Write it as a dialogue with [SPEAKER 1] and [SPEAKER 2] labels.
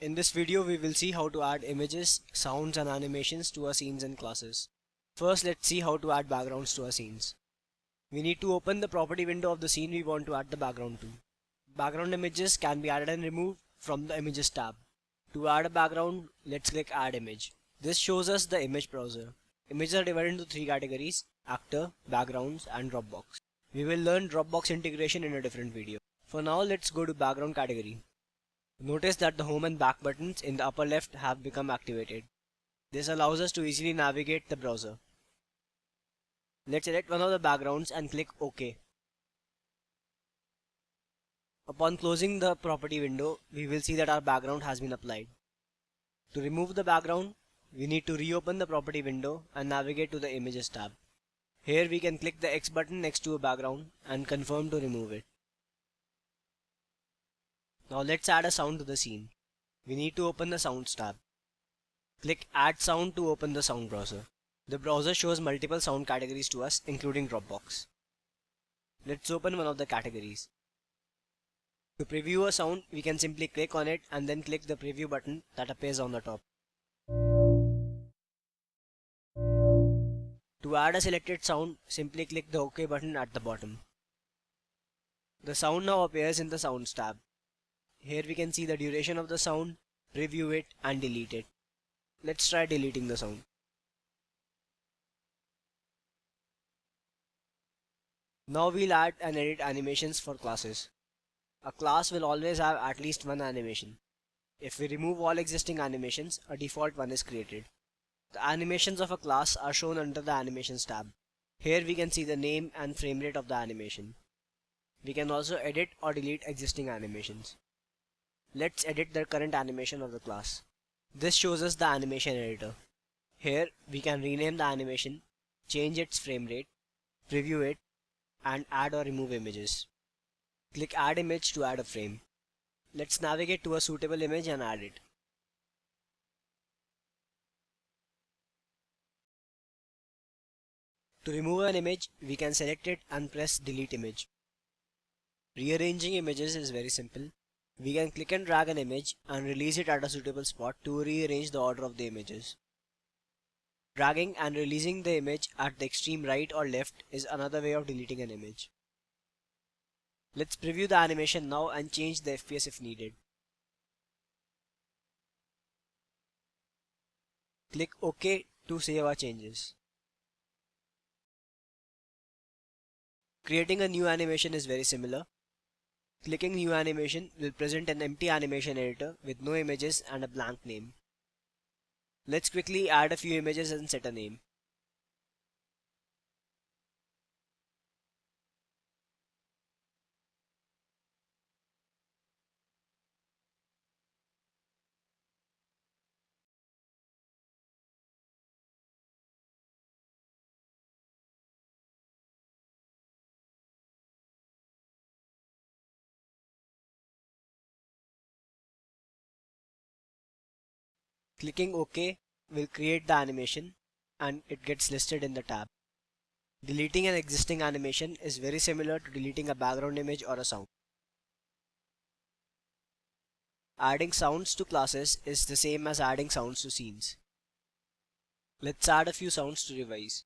[SPEAKER 1] In this video we will see how to add images, sounds and animations to our scenes and classes. First let's see how to add backgrounds to our scenes. We need to open the property window of the scene we want to add the background to. Background images can be added and removed from the images tab. To add a background, let's click add image. This shows us the image browser. Images are divided into three categories: actor, backgrounds and Dropbox. We will learn Dropbox integration in a different video. For now let's go to background category. Notice that the home and back buttons in the upper left have become activated. This allows us to easily navigate the browser. Let's select one of the backgrounds and click OK. Upon closing the property window, we will see that our background has been applied. To remove the background, we need to reopen the property window and navigate to the Images tab. Here we can click the X button next to a background and confirm to remove it. Now let's add a sound to the scene. We need to open the Sounds tab. Click Add Sound to open the sound browser. The browser shows multiple sound categories to us, including Dropbox. Let's open one of the categories. To preview a sound, we can simply click on it and then click the preview button that appears on the top. To add a selected sound, simply click the OK button at the bottom. The sound now appears in the Sounds tab. Here we can see the duration of the sound, preview it and delete it. Let's try deleting the sound. Now we'll add and edit animations for classes. A class will always have at least one animation. If we remove all existing animations, a default one is created. The animations of a class are shown under the Animations tab. Here we can see the name and frame rate of the animation. We can also edit or delete existing animations. Let's edit the current animation of the class. This shows us the animation editor. Here we can rename the animation, change its frame rate, preview it, and add or remove images. Click Add Image to add a frame. Let's navigate to a suitable image and add it. To remove an image, we can select it and press Delete Image. Rearranging images is very simple. We can click and drag an image and release it at a suitable spot to rearrange the order of the images. Dragging and releasing the image at the extreme right or left is another way of deleting an image. Let's preview the animation now and change the FPS if needed. Click OK to save our changes. Creating a new animation is very similar. Clicking New Animation will present an empty animation editor with no images and a blank name. Let's quickly add a few images and set a name. Clicking OK will create the animation and it gets listed in the tab. Deleting an existing animation is very similar to deleting a background image or a sound. Adding sounds to classes is the same as adding sounds to scenes. Let's add a few sounds to revise.